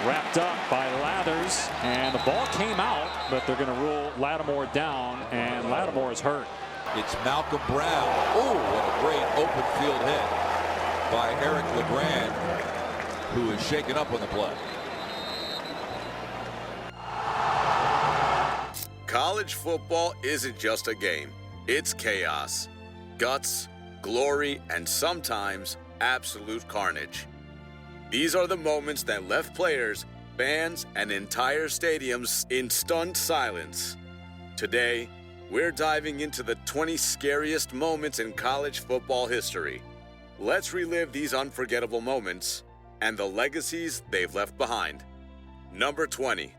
wrapped up by Lathers, and the ball came out, but they're going to rule Lattimore down, and Lattimore is hurt. It's Malcolm Brown. Oh, what a great open field hit by Eric LeGrand, who is shaken up on the play. College football isn't just a game. It's chaos, guts, glory, and sometimes absolute carnage. These are the moments that left players, fans, and entire stadiums in stunned silence. Today, we're diving into the 20 scariest moments in college football history. Let's relive these unforgettable moments and the legacies they've left behind. Number 20,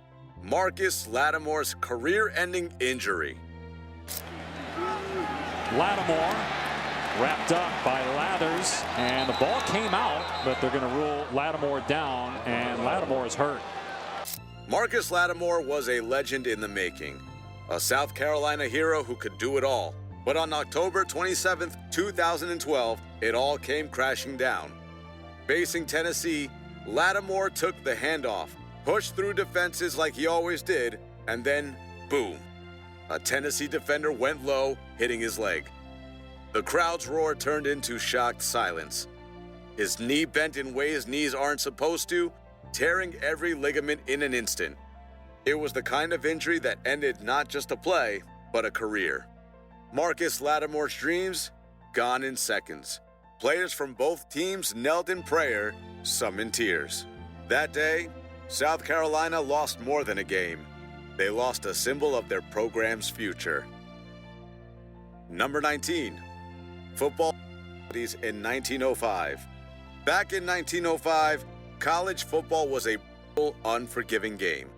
Marcus Lattimore's career-ending injury. Lattimore wrapped up by Lathers, and the ball came out, but they're going to rule Lattimore down, and Lattimore is hurt. Marcus Lattimore was a legend in the making, a South Carolina hero who could do it all. But on October 27, 2012, it all came crashing down. Facing Tennessee, Lattimore took the handoff, pushed through defenses like he always did, and then, boom. A Tennessee defender went low, hitting his leg. The crowd's roar turned into shocked silence. His knee bent in ways knees aren't supposed to, tearing every ligament in an instant. It was the kind of injury that ended not just a play, but a career. Marcus Lattimore's dreams, gone in seconds. Players from both teams knelt in prayer, some in tears. That day, South Carolina lost more than a game. They lost a symbol of their program's future. Number 19. Football in 1905. Back in 1905, college football was a brutal, unforgiving game.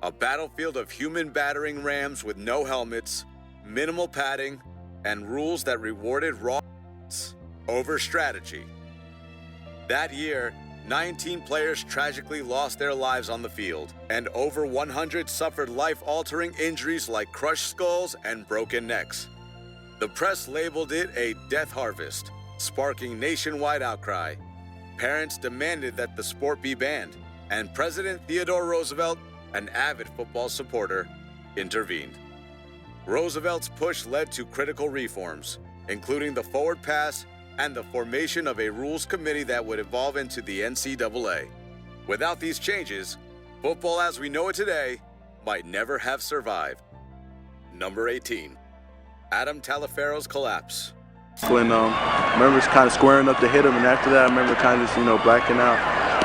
A battlefield of human battering rams with no helmets, minimal padding, and rules that rewarded raw over strategy. That year, 19 players tragically lost their lives on the field, and over 100 suffered life-altering injuries like crushed skulls and broken necks. The press labeled it a death harvest, sparking nationwide outcry. Parents demanded that the sport be banned, and President Theodore Roosevelt, an avid football supporter, intervened. Roosevelt's push led to critical reforms, including the forward pass and the formation of a rules committee that would evolve into the NCAA. Without these changes, football as we know it today might never have survived. Number 18. Adam Taliaferro's collapse. When I remember kind of squaring up to hit him, and after that I remember kind of just, blacking out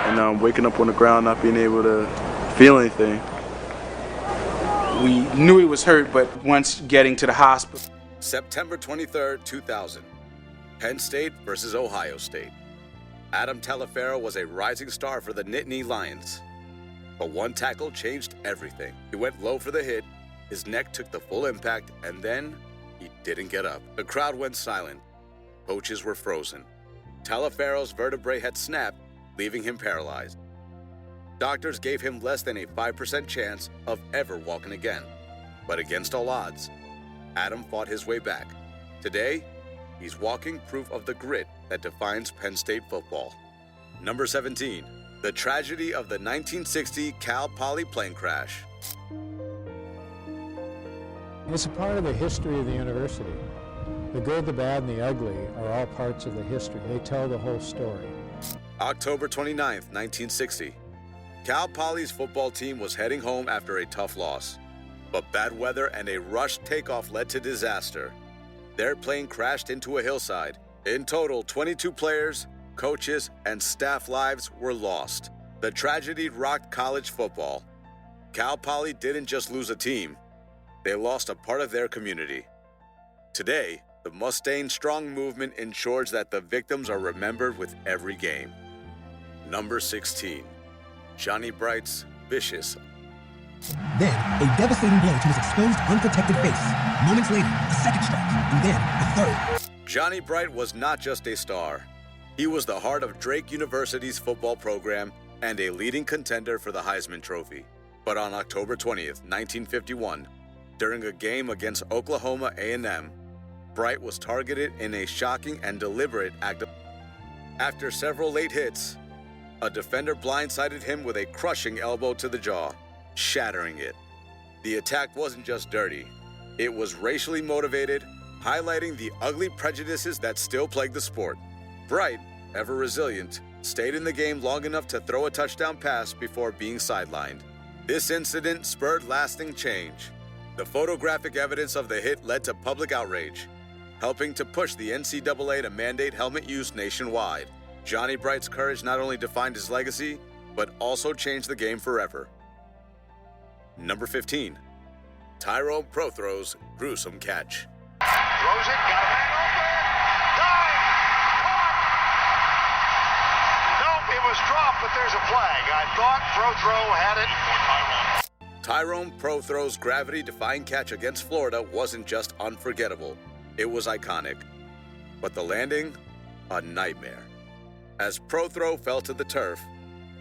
and waking up on the ground, not being able to feel anything. We knew he was hurt, but once getting to the hospital. September 23rd, 2000. Penn State versus Ohio State. Adam Taliaferro was a rising star for the Nittany Lions. But one tackle changed everything. He went low for the hit, his neck took the full impact, and then he didn't get up. The crowd went silent. Coaches were frozen. Taliaferro's vertebrae had snapped, leaving him paralyzed. Doctors gave him less than a 5% chance of ever walking again. But against all odds, Adam fought his way back. Today, he's walking proof of the grit that defines Penn State football. Number 17. The tragedy of the 1960 Cal Poly plane crash. It's a part of the history of the university. The good, the bad, and the ugly are all parts of the history. They tell the whole story. October 29th, 1960. Cal Poly's football team was heading home after a tough loss. But bad weather and a rushed takeoff led to disaster. Their plane crashed into a hillside. In total, 22 players, coaches, and staff lives were lost. The tragedy rocked college football. Cal Poly didn't just lose a team. They lost a part of their community. Today, the Mustang Strong movement ensures that the victims are remembered with every game. Number 16. Johnny Bright's vicious. Then, a devastating blow to his exposed, unprotected face. Moments later, a second strike, and then a third. Johnny Bright was not just a star. He was the heart of Drake University's football program and a leading contender for the Heisman Trophy. But on October 20th, 1951, during a game against Oklahoma A&M, Bright was targeted in a shocking and deliberate act of. After several late hits, A defender blindsided him with a crushing elbow to the jaw, shattering it. The attack wasn't just dirty. It was racially motivated, highlighting the ugly prejudices that still plague the sport. Bright, ever resilient, stayed in the game long enough to throw a touchdown pass before being sidelined. This incident spurred lasting change. The photographic evidence of the hit led to public outrage, helping to push the NCAA to mandate helmet use nationwide. Johnny Bright's courage not only defined his legacy, but also changed the game forever. Number 15. Tyrone Prothrow's gruesome catch. Throws it, got a man open, dive, caught. Nope, it was dropped, but there's a flag. I thought Prothrow had it. Tyrone Prothrow's gravity-defying catch against Florida wasn't just unforgettable, it was iconic. But the landing, a nightmare. As Prothrow fell to the turf,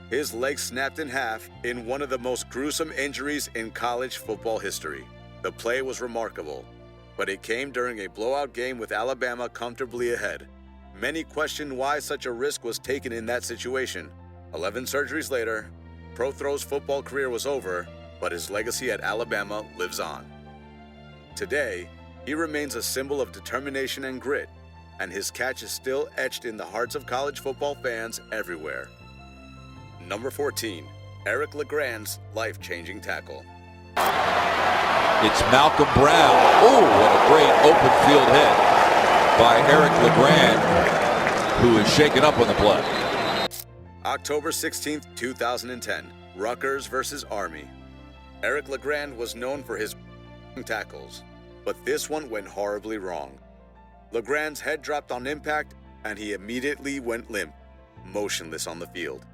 his leg snapped in half in one of the most gruesome injuries in college football history. The play was remarkable, but it came during a blowout game with Alabama comfortably ahead. Many questioned why such a risk was taken in that situation. 11 surgeries later, Prothrow's football career was over, but his legacy at Alabama lives on. Today, he remains a symbol of determination and grit, and his catch is still etched in the hearts of college football fans everywhere. Number 14, Eric LeGrand's life-changing tackle. It's Malcolm Brown. Oh, what a great open field hit by Eric LeGrand, who is shaken up on the play. October 16, 2010, Rutgers versus Army. Eric LeGrand was known for his tackles, but this one went horribly wrong. LeGrand's head dropped on impact, and he immediately went limp, motionless on the field.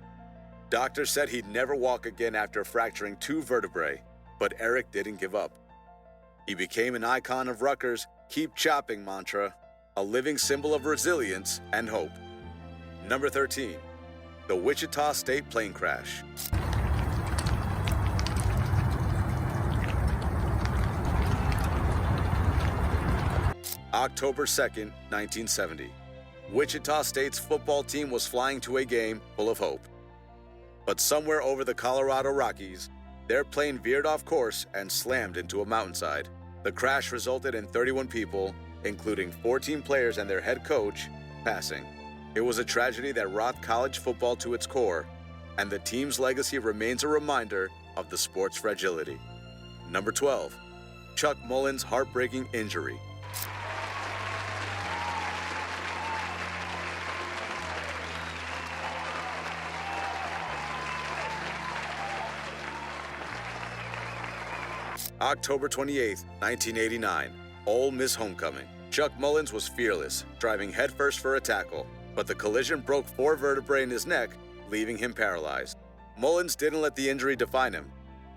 Doctors said he'd never walk again after fracturing 2 vertebrae, but Eric didn't give up. He became an icon of Rutgers' "Keep Chopping" mantra, a living symbol of resilience and hope. Number 13, the Wichita State plane crash. October 2nd, 1970. Wichita State's football team was flying to a game full of hope. But somewhere over the Colorado Rockies, their plane veered off course and slammed into a mountainside. The crash resulted in 31 people, including 14 players and their head coach, passing. It was a tragedy that rocked college football to its core, and the team's legacy remains a reminder of the sport's fragility. Number 12, Chuck Mullen's heartbreaking injury. October 28, 1989, Ole Miss homecoming. Chuck Mullins was fearless, driving headfirst for a tackle, but the collision broke 4 vertebrae in his neck, leaving him paralyzed. Mullins didn't let the injury define him.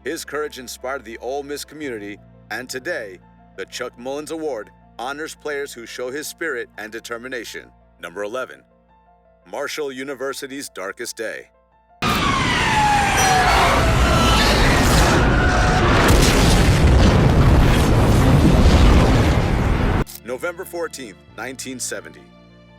His courage inspired the Ole Miss community, and today, the Chuck Mullins Award honors players who show his spirit and determination. Number 11, Marshall University's darkest day. November 14, 1970.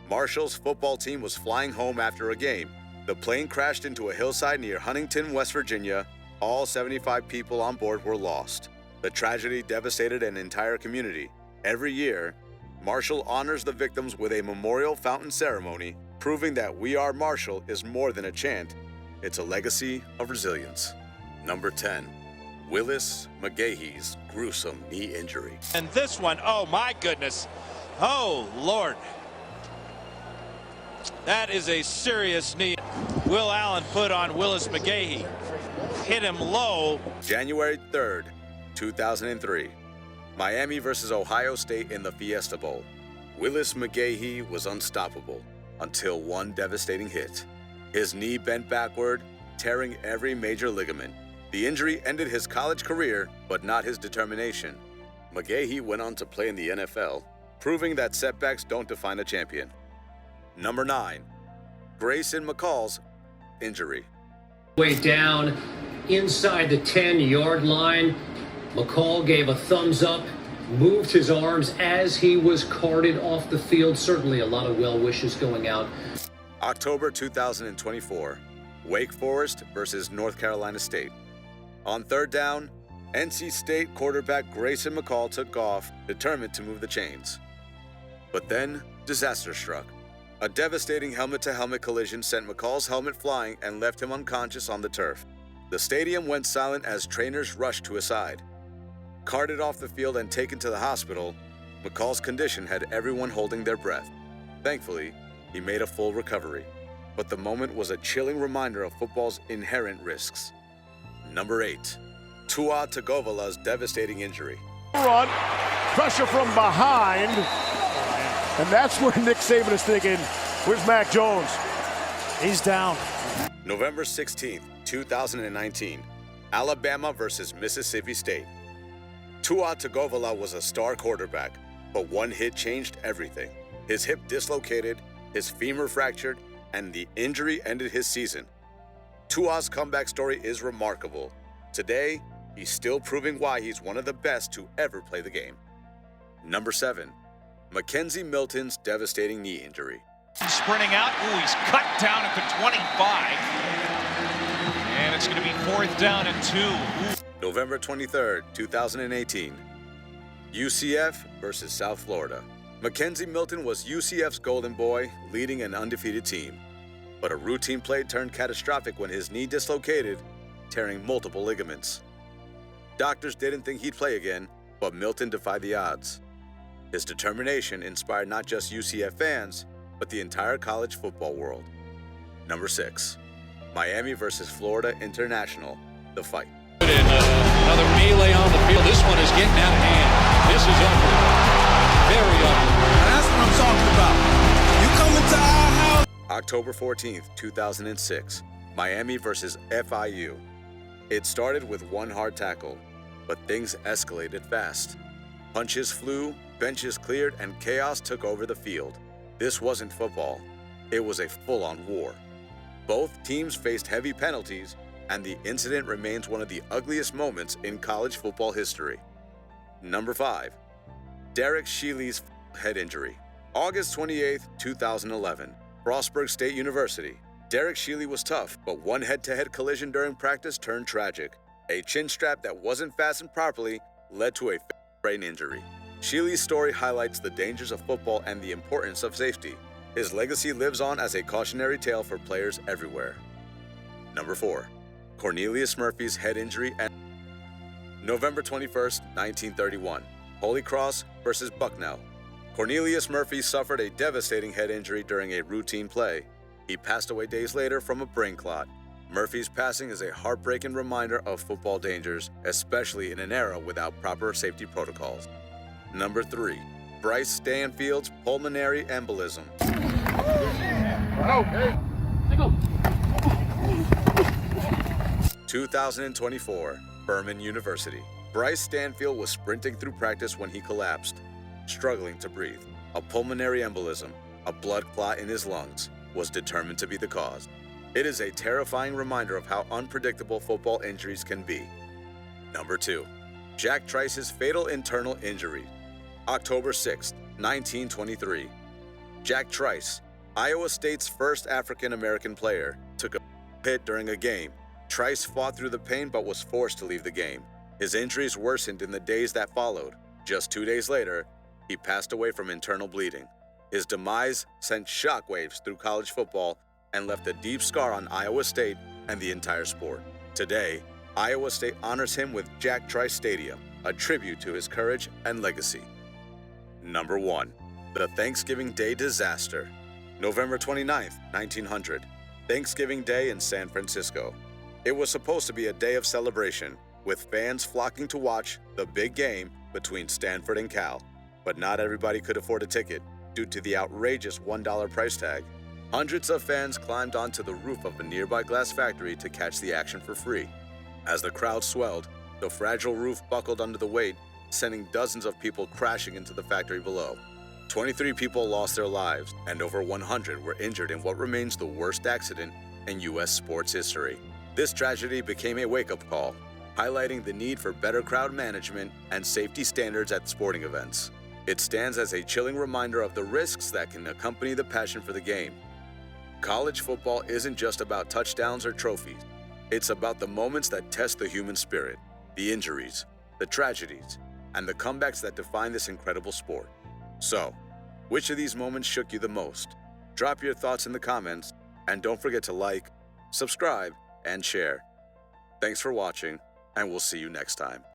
Marshall's football team was flying home after a game. The plane crashed into a hillside near Huntington, West Virginia. All 75 people on board were lost. The tragedy devastated an entire community. Every year, Marshall honors the victims with a memorial fountain ceremony, proving that "We Are Marshall" is more than a chant. It's a legacy of resilience. Number 10, Willis McGahee's gruesome knee injury. And this one, oh my goodness. Oh, Lord. That is a serious knee. Will Allen put on Willis McGahee. Hit him low. January 3rd, 2003. Miami versus Ohio State in the Fiesta Bowl. Willis McGahee was unstoppable until one devastating hit. His knee bent backward, tearing every major ligament. The injury ended his college career, but not his determination. McGahee went on to play in the NFL, proving that setbacks don't define a champion. Number 9, Grayson McCall's injury. Way down inside the 10-yard line, McCall gave a thumbs up, moved his arms as he was carted off the field. Certainly a lot of well wishes going out. October 2024. Wake Forest versus North Carolina State. On third down, NC State quarterback Grayson McCall took off, determined to move the chains. But then, disaster struck. A devastating helmet-to-helmet collision sent McCall's helmet flying and left him unconscious on the turf. The stadium went silent as trainers rushed to his side. Carted off the field and taken to the hospital, McCall's condition had everyone holding their breath. Thankfully, he made a full recovery. But the moment was a chilling reminder of football's inherent risks. Number 8. Tua Tagovailoa's devastating injury. Run, pressure from behind, and that's where Nick Saban is thinking, where's Mac Jones? He's down. November 16th, 2019, Alabama versus Mississippi State. Tua Tagovailoa was a star quarterback, but one hit changed everything. His hip dislocated, his femur fractured, and the injury ended his season. Tua's comeback story is remarkable. Today, he's still proving why he's one of the best to ever play the game. Number 7. Mackenzie Milton's devastating knee injury. He's sprinting out. Ooh, he's cut down at the 25. And it's going to be 4th down and 2. Ooh. November 23rd, 2018. UCF versus South Florida. Mackenzie Milton was UCF's golden boy, leading an undefeated team. But a routine play turned catastrophic when his knee dislocated, tearing multiple ligaments. Doctors didn't think he'd play again, but Milton defied the odds. His determination inspired not just UCF fans, but the entire college football world. Number 6. Miami versus Florida International, the fight. Another melee on the field. This one is getting out of hand. This is ugly. Very ugly. That's what I'm talking about. You coming to our house? October 14th, 2006, Miami versus FIU. It started with one hard tackle, but things escalated fast. Punches flew, benches cleared, and chaos took over the field. This wasn't football. It was a full-on war. Both teams faced heavy penalties, and the incident remains one of the ugliest moments in college football history. Number 5. Derek Shealy's head injury. August 28, 2011, Frostburg State University. Derek Shealy was tough, but one head-to-head collision during practice turned tragic. A chin strap that wasn't fastened properly led to a brain injury. Shealy's story highlights the dangers of football and the importance of safety. His legacy lives on as a cautionary tale for players everywhere. Number 4. Cornelius Murphy's head injury and November 21st, 1931, Holy Cross versus Bucknell. Cornelius Murphy suffered a devastating head injury during a routine play. He passed away days later from a brain clot. Murphy's passing is a heartbreaking reminder of football dangers, especially in an era without proper safety protocols. Number 3. Bryce Stanfield's pulmonary embolism. 2024, Furman University. Bryce Stanfield was sprinting through practice when he collapsed, struggling to breathe. A pulmonary embolism, a blood clot in his lungs, was determined to be the cause. It is a terrifying reminder of how unpredictable football injuries can be. Number 2. Jack Trice's fatal internal injury. October 6, 1923. Jack Trice, Iowa State's first African-American player, took a hit during a game. Trice fought through the pain but was forced to leave the game. His injuries worsened in the days that followed. Just 2 days later, he passed away from internal bleeding. His demise sent shockwaves through college football and left a deep scar on Iowa State and the entire sport. Today, Iowa State honors him with Jack Trice Stadium, a tribute to his courage and legacy. Number 1. The Thanksgiving Day Disaster. November 29th, 1900. Thanksgiving Day in San Francisco. It was supposed to be a day of celebration, with fans flocking to watch the big game between Stanford and Cal. But not everybody could afford a ticket due to the outrageous $1 price tag. Hundreds of fans climbed onto the roof of a nearby glass factory to catch the action for free. As the crowd swelled, the fragile roof buckled under the weight, sending dozens of people crashing into the factory below. 23 people lost their lives, and over 100 were injured in what remains the worst accident in U.S. sports history. This tragedy became a wake-up call, highlighting the need for better crowd management and safety standards at sporting events. It stands as a chilling reminder of the risks that can accompany the passion for the game. College football isn't just about touchdowns or trophies. It's about the moments that test the human spirit, the injuries, the tragedies, and the comebacks that define this incredible sport. So, which of these moments shook you the most? Drop your thoughts in the comments, and don't forget to like, subscribe, and share. Thanks for watching, and we'll see you next time.